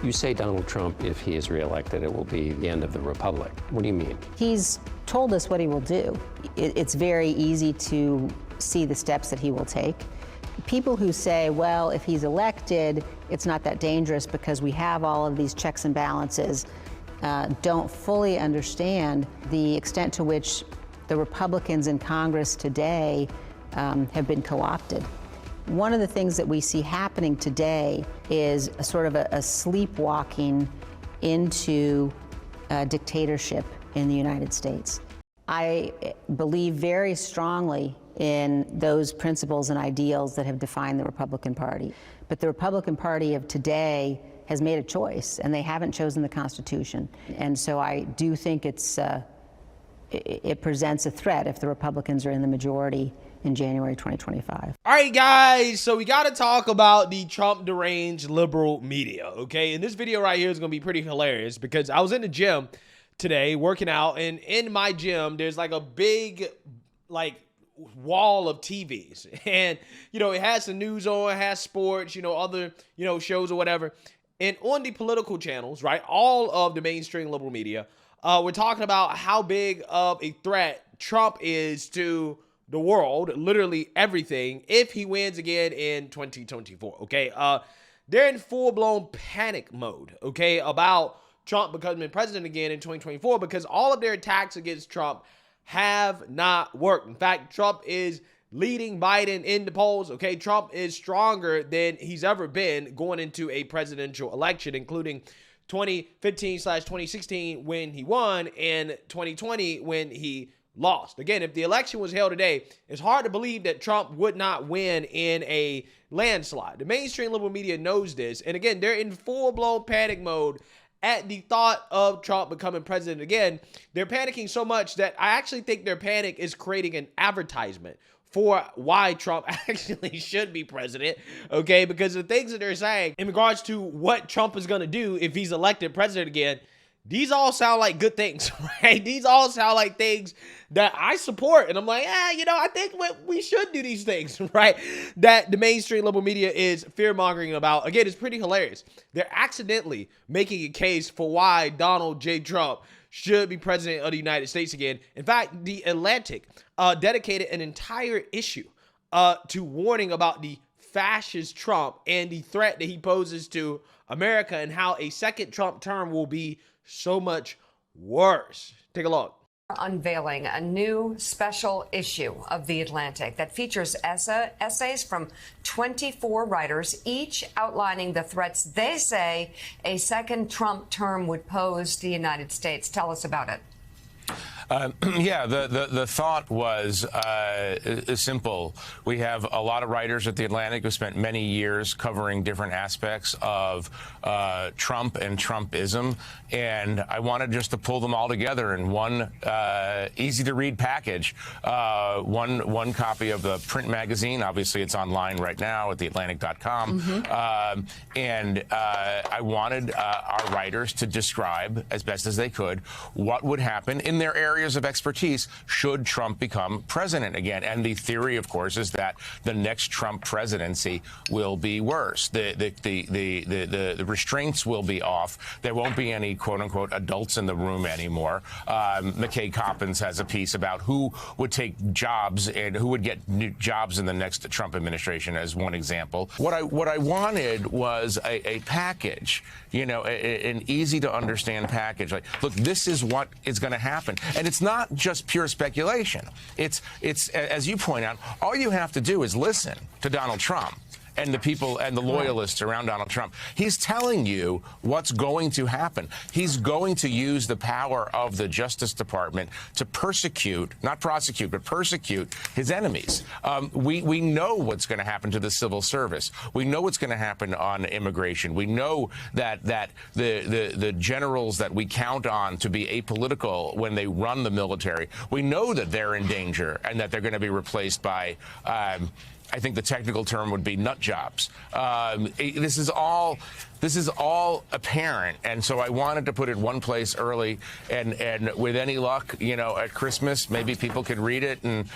You say Donald Trump, if he is reelected, it will be the end of the republic. What do you mean? He's told us what he will do. It's very easy to see the steps that he will take. People who say, well, if he's elected, it's not that dangerous because we have all of these checks and balances, don't fully understand the extent to which the Republicans in Congress today have been co-opted. One of the things that we see happening today is a sort of a sleepwalking into dictatorship in the United States. I believe very strongly in those principles and ideals that have defined the Republican Party. But the Republican Party of today has made a choice, and they haven't chosen the Constitution. And so I do think it presents a threat if the Republicans are in the majority in January 2025. All right, guys, so we got to talk about the Trump deranged liberal media, okay? And this video right here is going to be pretty hilarious because I was in the gym today working out, and in my gym, there's like a big, wall of TVs. And, it has the news on, it has sports, other, shows or whatever. And on the political channels, right, all of the mainstream liberal media, we're talking about how big of a threat Trump is to the world, literally everything, if he wins again in 2024, okay? They're in full-blown panic mode, okay, about Trump becoming president again in 2024 because all of their attacks against Trump have not worked. In fact, Trump is leading Biden in the polls, okay? Trump is stronger than he's ever been going into a presidential election, including 2015/2016 when he won and 2020 when he lost. Again, if the election was held today, it's hard to believe that Trump would not win in a landslide. The mainstream liberal media knows this. And again, they're in full-blown panic mode at the thought of Trump becoming president again. They're panicking so much that I actually think their panic is creating an advertisement for why Trump actually should be president, okay? Because the things that they're saying in regards to what Trump is going to do if he's elected president again, these all sound like good things, right? These all sound like things that I support. And I'm like, I think we should do these things, right? That the mainstream liberal media is fear-mongering about. Again, it's pretty hilarious. They're accidentally making a case for why Donald J. Trump should be president of the United States again. In fact, The Atlantic dedicated an entire issue to warning about the fascist Trump and the threat that he poses to America and how a second Trump term will be so much worse. Take a look. Unveiling a new special issue of The Atlantic that features essays from 24 writers, each outlining the threats they say a second Trump term would pose to the United States. Tell us about it. The thought was simple. We have a lot of writers at The Atlantic who spent many years covering different aspects of Trump and Trumpism, and I wanted just to pull them all together in one easy-to-read package. One copy of the print magazine. Obviously, it's online right now at theatlantic.com. And I wanted our writers to describe, as best as they could, what would happen in their areas of expertise should Trump become president again. And the theory, of course, is that the next Trump presidency will be worse. The restraints will be off. There won't be any quote-unquote adults in the room anymore. McKay Coppins has a piece about who would take jobs and who would get new jobs in the next Trump administration as one example. What I wanted was a package, an easy to understand package. Like, look, this is what is going to happen. And it's not just pure speculation. It's as you point out, all you have to do is listen to Donald Trump and the people and the loyalists around Donald Trump. He's telling you what's going to happen. He's going to use the power of the Justice Department to persecute, not prosecute, but persecute his enemies. We know what's going to happen to the civil service. We know what's going to happen on immigration. We know that the generals that we count on to be apolitical when they run the military, we know that they're in danger and that they're going to be replaced by I think the technical term would be nut jobs. This is all apparent, and so I wanted to put it one place early, and with any luck, at Christmas, maybe people could read it and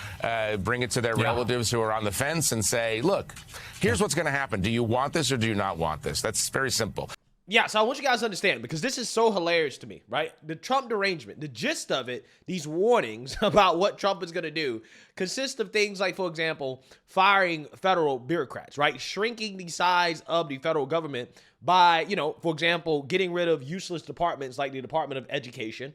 bring it to their relatives who are on the fence and say, look, here's what's going to happen. Do you want this or do you not want this? That's very simple. Yeah, so I want you guys to understand, because this is so hilarious to me, right? The Trump derangement, the gist of it, these warnings about what Trump is going to do consist of things like, for example, firing federal bureaucrats, right? Shrinking the size of the federal government by, for example, getting rid of useless departments like the Department of Education,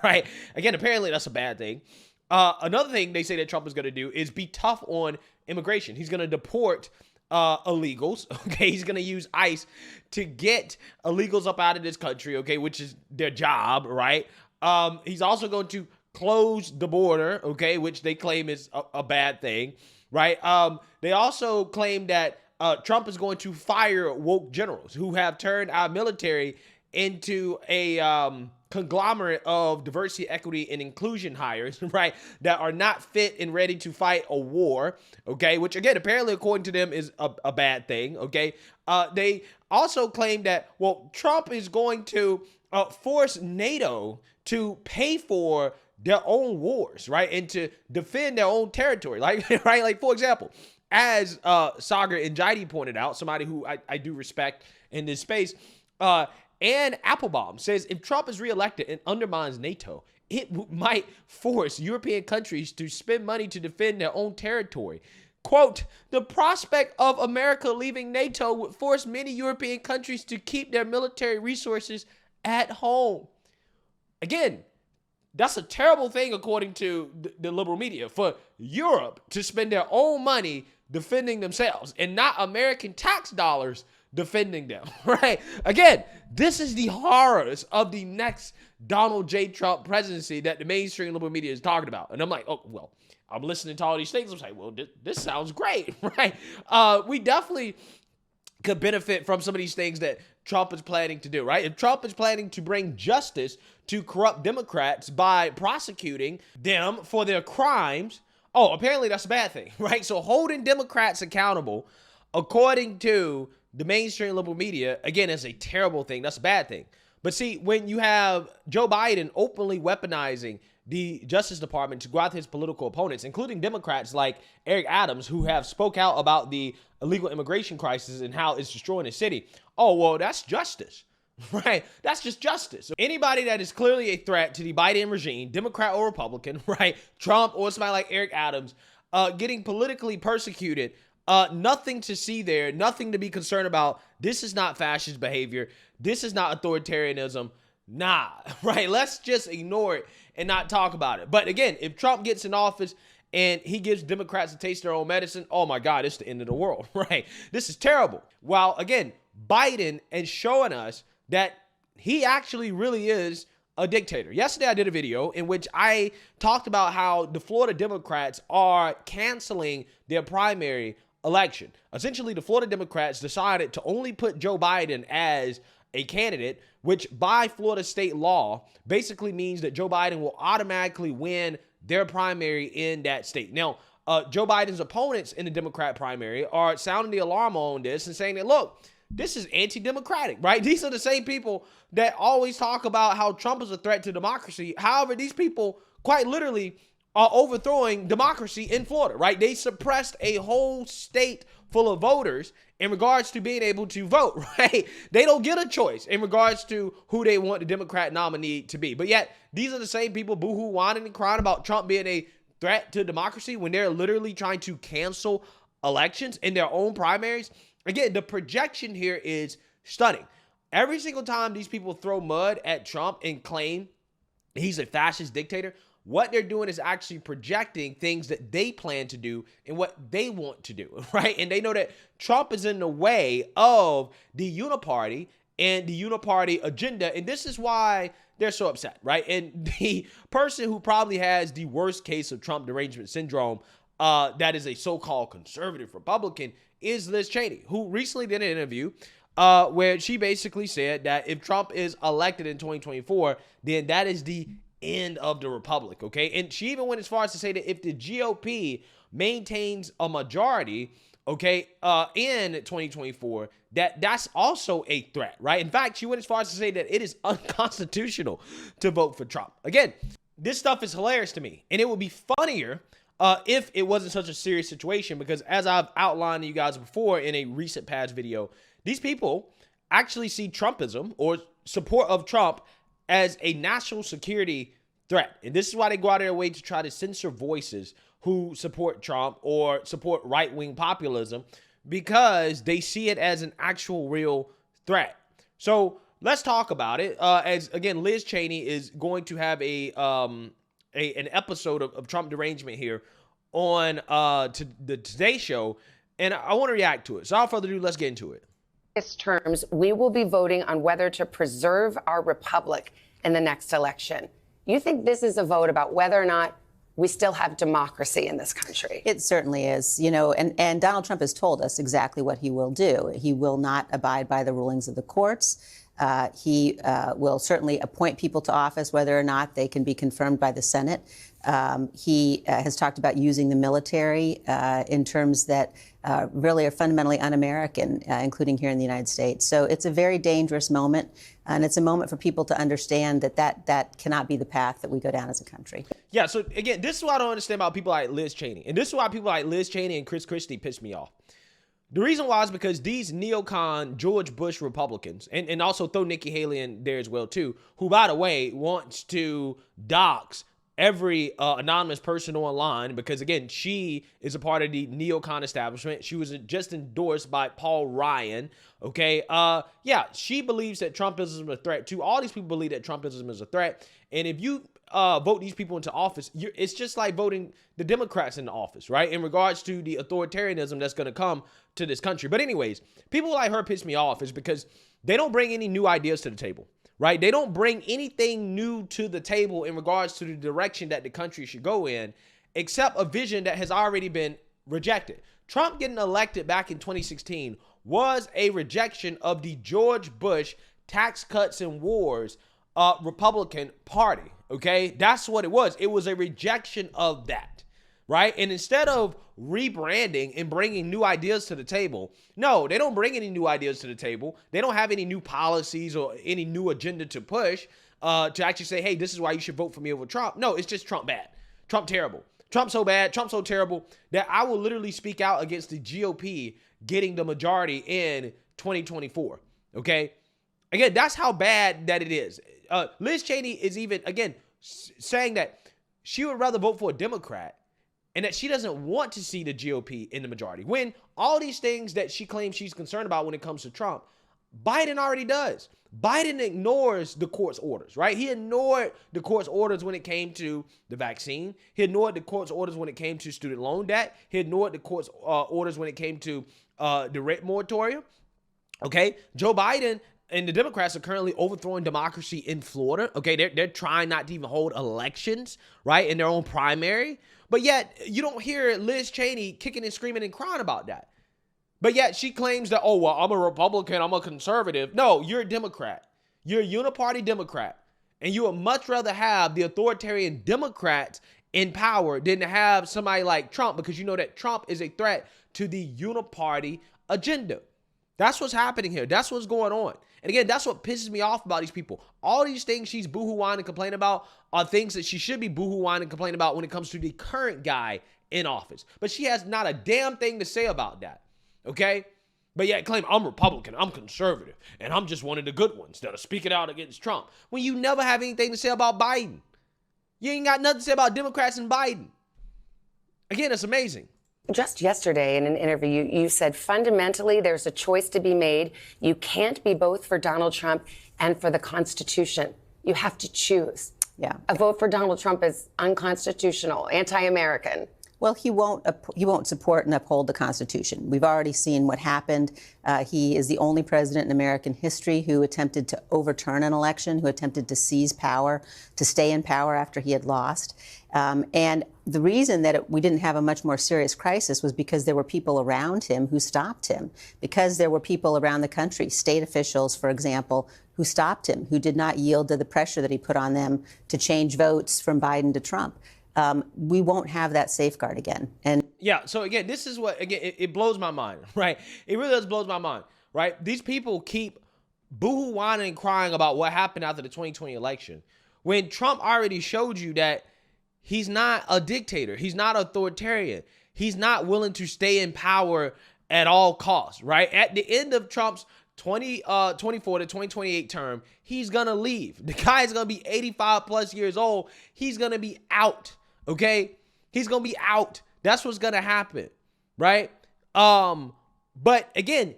right? Again, apparently that's a bad thing. Another thing they say that Trump is going to do is be tough on immigration. He's going to deport illegals. Okay, he's gonna use ICE to get illegals up out of this country. Okay, which is their job, right? He's also going to close the border. Okay, which they claim is a bad thing, right? They also claim that Trump is going to fire woke generals who have turned our military into a conglomerate of diversity, equity, and inclusion hires, right, that are not fit and ready to fight a war, okay, which, again, apparently, according to them, is a bad thing, okay? They also claim that, well, Trump is going to force NATO to pay for their own wars, right, and to defend their own territory, like, right, like, for example, as Sagar Njidi pointed out, somebody who I do respect in this space, and Applebaum says if Trump is reelected and undermines NATO, it might force European countries to spend money to defend their own territory. Quote, the prospect of America leaving NATO would force many European countries to keep their military resources at home. Again, that's a terrible thing according to the liberal media, for Europe to spend their own money defending themselves and not American tax dollars defending them, right? Again, this is the horrors of the next Donald J. Trump presidency that the mainstream liberal media is talking about. And I'm like, oh, well, I'm listening to all these things. I'm like, well, this sounds great, right? We definitely could benefit from some of these things that Trump is planning to do, right? If Trump is planning to bring justice to corrupt Democrats by prosecuting them for their crimes, oh, apparently that's a bad thing, right? So holding Democrats accountable, according to the mainstream liberal media, again, is a terrible thing. That's a bad thing. But see, when you have Joe Biden openly weaponizing the Justice Department to go after his political opponents, including Democrats like Eric Adams, who have spoke out about the illegal immigration crisis and how it's destroying the city. Oh, well, that's justice, right? That's just justice. So anybody that is clearly a threat to the Biden regime, Democrat or Republican, right? Trump or somebody like Eric Adams, getting politically persecuted, nothing to see there, nothing to be concerned about. This is not fascist behavior. This is not authoritarianism. Nah, right? Let's just ignore it and not talk about it. But again, if Trump gets in office and he gives Democrats a taste of their own medicine, oh my God, it's the end of the world, right? This is terrible. While again, Biden is showing us that he actually really is a dictator. Yesterday, I did a video in which I talked about how the Florida Democrats are canceling their primary election. Essentially, the Florida Democrats decided to only put Joe Biden as a candidate, which by Florida state law basically means that Joe Biden will automatically win their primary in that state. Now, Joe Biden's opponents in the Democrat primary are sounding the alarm on this and saying that, look, this is anti-democratic, right? These are the same people that always talk about how Trump is a threat to democracy. However, these people quite literally are overthrowing democracy in Florida, right? They suppressed a whole state full of voters in regards to being able to vote, right? They don't get a choice in regards to who they want the Democrat nominee to be. But yet, these are the same people boohoo, whining and crying about Trump being a threat to democracy when they're literally trying to cancel elections in their own primaries. Again, the projection here is stunning. Every single time these people throw mud at Trump and claim he's a fascist dictator, what they're doing is actually projecting things that they plan to do and what they want to do, right? And they know that Trump is in the way of the uniparty and the uniparty agenda. And this is why they're so upset, right? And the person who probably has the worst case of Trump derangement syndrome, that is a so-called conservative Republican, is Liz Cheney, who recently did an interview where she basically said that if Trump is elected in 2024, then that is the end of the republic, okay? And she even went as far as to say that if the GOP maintains a majority, okay, in 2024, that's also a threat, right? In fact, she went as far as to say that it is unconstitutional to vote for Trump. Again, this stuff is hilarious to me, and it would be funnier if it wasn't such a serious situation, because as I've outlined to you guys before in a recent past video, these people actually see Trumpism or support of Trump as a national security threat. And this is why they go out of their way to try to censor voices who support Trump or support right-wing populism, because they see it as an actual real threat. So let's talk about it. As again, Liz Cheney is going to have an episode of Trump Derangement here on the Today Show, and I want to react to it. So without further ado, let's get into it. Terms, we will be voting on whether to preserve our republic in the next election. You think this is a vote about whether or not we still have democracy in this country? It certainly is, and Donald Trump has told us exactly what he will do. He will not abide by the rulings of the courts. He will certainly appoint people to office, whether or not they can be confirmed by the Senate. He has talked about using the military in terms that really are fundamentally un-American, including here in the United States. So it's a very dangerous moment, and it's a moment for people to understand that cannot be the path that we go down as a country. Yeah, so again, this is what I don't understand about people like Liz Cheney. And this is why people like Liz Cheney and Chris Christie piss me off. The reason why is because these neocon George Bush Republicans, and also throw Nikki Haley in there as well too, who, by the way, wants to dox every anonymous person online because, again, she is a part of the neocon establishment. She was just endorsed by Paul Ryan, okay? Yeah, she believes that Trumpism is a threat too. All these people believe that Trumpism is a threat. And if you vote these people into office, it's just like voting the Democrats into office, right? In regards to the authoritarianism that's going to come to this country. But anyways, people like her piss me off is because they don't bring any new ideas to the table, right? They don't bring anything new to the table in regards to the direction that the country should go in, except a vision that has already been rejected. Trump getting elected back in 2016 was a rejection of the George Bush tax cuts and wars Republican Party. Okay, that's what it was. It was a rejection of that, right? And instead of rebranding and bringing new ideas to the table, no, they don't bring any new ideas to the table. They don't have any new policies or any new agenda to push to actually say, hey, this is why you should vote for me over Trump. No, it's just Trump bad. Trump terrible. Trump so bad. Trump so terrible that I will literally speak out against the GOP getting the majority in 2024. Okay, again, that's how bad that it is. Liz Cheney is even, again, saying that she would rather vote for a Democrat and that she doesn't want to see the GOP in the majority. When all these things that she claims she's concerned about when it comes to Trump, Biden already does. Biden ignores the court's orders, right? He ignored the court's orders when it came to the vaccine. He ignored the court's orders when it came to student loan debt. He ignored the court's orders when it came to the rent moratorium. Okay, Joe Biden and the Democrats are currently overthrowing democracy in Florida. Okay, they're trying not to even hold elections, right, in their own primary. But yet, you don't hear Liz Cheney kicking and screaming and crying about that. But yet, she claims that, oh, well, I'm a Republican, I'm a conservative. No, you're a Democrat. You're a uniparty Democrat. And you would much rather have the authoritarian Democrats in power than to have somebody like Trump, because you know that Trump is a threat to the uniparty agenda. That's what's happening here. That's what's going on. And again, that's what pisses me off about these people. All these things she's boohoo-whining and complaining about are things that she should be boohoo-whining and complaining about when it comes to the current guy in office. But she has not a damn thing to say about that, okay? But yet claim, I'm Republican, I'm conservative, and I'm just one of the good ones that are speaking out against Trump. When you never have anything to say about Biden. You ain't got nothing to say about Democrats and Biden. Again, it's amazing. Just yesterday in an interview, you said fundamentally there's a choice to be made. You can't be both for Donald Trump and for the Constitution. You have to choose. Yeah. A vote for Donald Trump is unconstitutional, anti-American. Well, he won't support and uphold the Constitution. We've already seen what happened. He is the only president in American history who attempted to overturn an election, who attempted to seize power, to stay in power after he had lost. And the reason that we didn't have a much more serious crisis was because there were people around him who stopped him, because there were people around the country, state officials, for example, who stopped him, who did not yield to the pressure that he put on them to change votes from Biden to Trump. We won't have that safeguard again. And yeah, so again, this is what, again, it blows my mind, right? It really does blows my mind, right? These people keep boohoo whining and crying about what happened after the 2020 election, when Trump already showed you that he's not a dictator. He's not authoritarian. He's not willing to stay in power at all costs, right? At the end of Trump's 2024 to 2028 term, he's going to leave. The guy is going to be 85 plus years old. He's going to be out, okay? He's going to be out. That's what's going to happen, right? But again,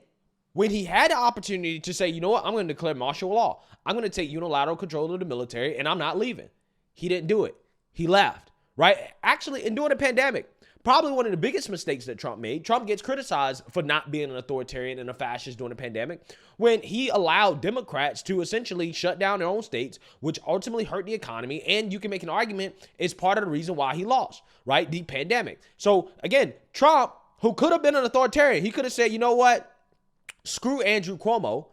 when he had the opportunity to say, you know what, I'm going to declare martial law. I'm going to take unilateral control of the military, and I'm not leaving. He didn't do it. He left, right? Actually, during the pandemic, probably one of the biggest mistakes that Trump made. Trump gets criticized for not being an authoritarian and a fascist during the pandemic when he allowed Democrats to essentially shut down their own states, which ultimately hurt the economy. And you can make an argument it's part of the reason why he lost, right? The pandemic. So again, Trump, who could have been an authoritarian, he could have said, you know what? Screw Andrew Cuomo.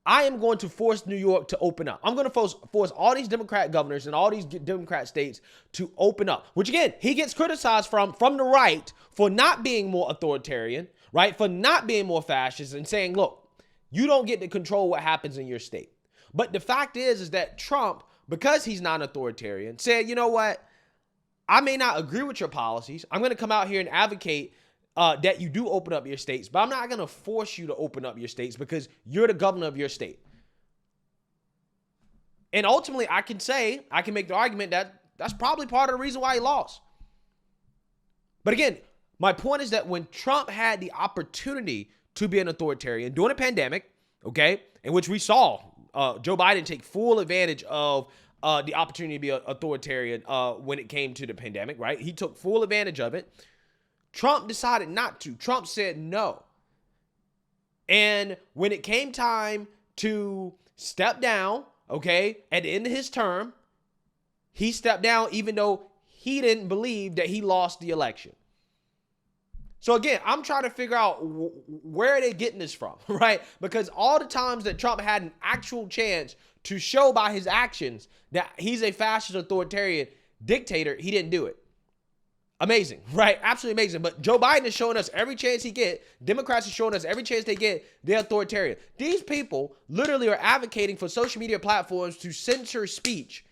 I am going to force New York to open up. I'm going to force all these Democrat governors and all these Democrat states to open up, which again, he gets criticized from the right for not being more authoritarian, right? For not being more fascist and saying, look, you don't get to control what happens in your state. But the fact is that Trump, because he's not an authoritarian, said, you know what? I may not agree with your policies. I'm going to come out here and advocate that you do open up your states, but I'm not going to force you to open up your states because you're the governor of your state. And ultimately, I can make the argument that that's probably part of the reason why he lost. But again, my point is that when Trump had the opportunity to be an authoritarian during a pandemic, okay, in which we saw Joe Biden take full advantage of the opportunity to be an authoritarian when it came to the pandemic, right? He took full advantage of it. Trump decided not to. Trump said no. And when it came time to step down, okay, at the end of his term, he stepped down even though he didn't believe that he lost the election. So again, I'm trying to figure out where are they getting this from, right? Because all the times that Trump had an actual chance to show by his actions that he's a fascist authoritarian dictator, he didn't do it. Amazing, right? Absolutely amazing. But Joe Biden is showing us every chance he get. Democrats are showing us every chance they get. They're authoritarian. These people literally are advocating for social media platforms to censor speech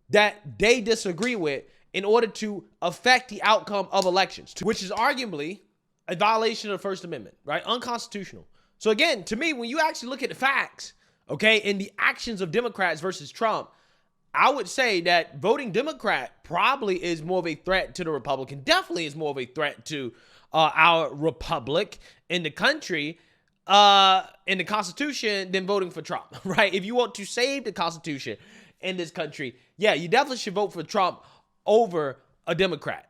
that they disagree with in order to affect the outcome of elections, which is arguably a violation of the First Amendment, right? Unconstitutional. So again, to me, when you actually look at the facts, okay, and the actions of Democrats versus Trump, I would say that voting Democrat probably is more of a threat to the Republican, definitely is more of a threat to our republic in the country, in the Constitution, than voting for Trump, right? If you want to save the Constitution in this country, yeah, you definitely should vote for Trump over a Democrat.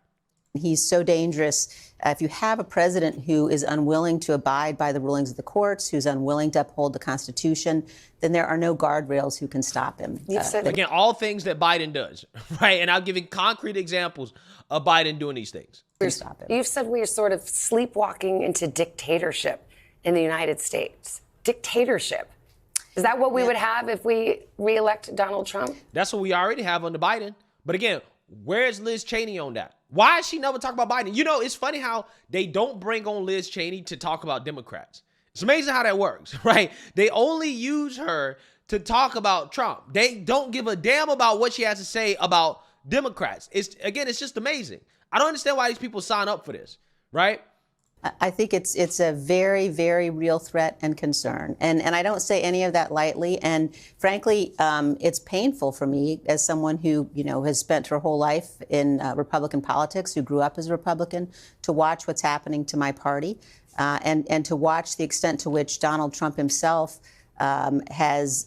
He's so dangerous. If you have a president who is unwilling to abide by the rulings of the courts, who's unwilling to uphold the Constitution, then there are no guardrails who can stop him. Again, all things that Biden does, right? And I'll give you concrete examples of Biden doing these things. Stop him. You've said we're sort of sleepwalking into dictatorship in the United States. Dictatorship. Is that what we would have if we reelect Donald Trump? That's what we already have under Biden. But again, where's Liz Cheney on that? Why is she never talk about Biden? You know, it's funny how they don't bring on Liz Cheney to talk about Democrats. It's amazing how that works, right? They only use her to talk about Trump. They don't give a damn about what she has to say about Democrats. It's just amazing. I don't understand why these people sign up for this, right? I think it's a very, very real threat and concern. And I don't say any of that lightly. And frankly, it's painful for me as someone who, has spent her whole life in Republican politics, who grew up as a Republican, to watch what's happening to my party and to watch the extent to which Donald Trump himself has,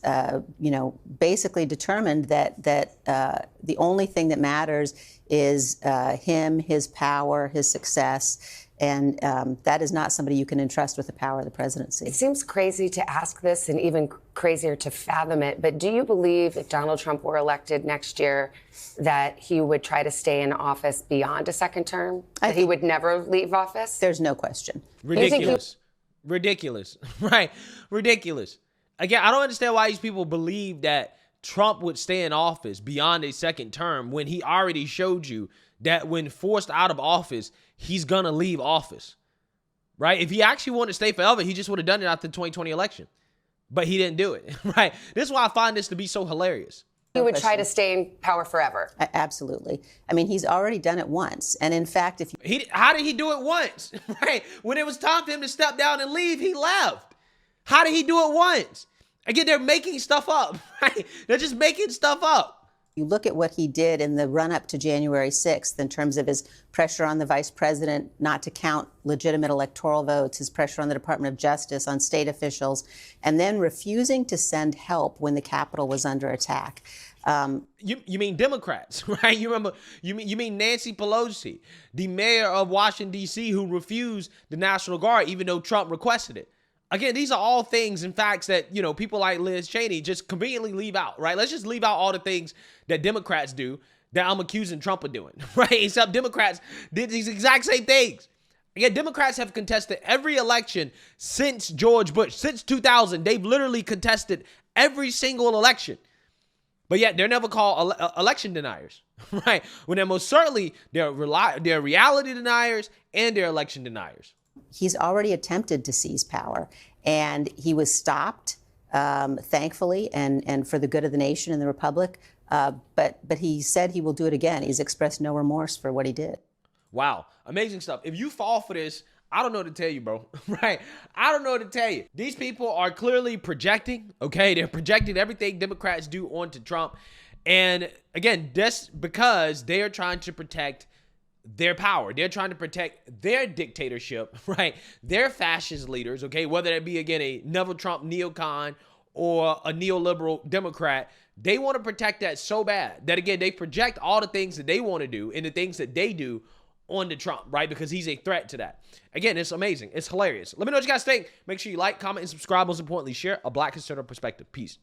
basically determined that the only thing that matters is him, his power, his success. And that is not somebody you can entrust with the power of the presidency. It seems crazy to ask this and even crazier to fathom it. But do you believe if Donald Trump were elected next year that he would try to stay in office beyond a second term? That he would never leave office? There's no question. Ridiculous. Ridiculous. Right. Ridiculous. Again, I don't understand why these people believe that Trump would stay in office beyond a second term when he already showed you that when forced out of office, he's going to leave office, right? If he actually wanted to stay forever, he just would have done it after the 2020 election. But he didn't do it, right? This is why I find this to be so hilarious. He would try to stay in power forever. Absolutely. I mean, he's already done it once. And in fact, how did he do it once, right? When it was time for him to step down and leave, he left. How did he do it once? Again, they're making stuff up, right? They're just making stuff up. You look at what he did in the run-up to January 6th in terms of his pressure on the vice president not to count legitimate electoral votes, his pressure on the Department of Justice, on state officials, and then refusing to send help when the Capitol was under attack. You mean Democrats, right? You mean Nancy Pelosi, the mayor of Washington, D.C., who refused the National Guard even though Trump requested it. Again, these are all things and facts that, people like Liz Cheney just conveniently leave out, right? Let's just leave out all the things that Democrats do that I'm accusing Trump of doing, right? Except Democrats did these exact same things. Again, Democrats have contested every election since George Bush, since 2000. They've literally contested every single election. But yet they're never called election deniers, right? When they're most certainly, they're reality deniers and they're election deniers. He's already attempted to seize power, and he was stopped, thankfully, and for the good of the nation and the republic. But he said he will do it again. He's expressed no remorse for what he did. Wow. Amazing stuff. If you fall for this, I don't know what to tell you, bro. Right? I don't know what to tell you. These people are clearly projecting, okay? They're projecting everything Democrats do onto Trump. And again, just because they are trying to protect their power. They're trying to protect their dictatorship, right? Their fascist leaders, okay? Whether that be, again, a Neville Trump neocon or a neoliberal Democrat, they want to protect that so bad that, again, they project all the things that they want to do and the things that they do onto Trump, right? Because he's a threat to that. Again, it's amazing. It's hilarious. Let me know what you guys think. Make sure you like, comment, and subscribe. Most importantly, share a Black conservative perspective. Peace.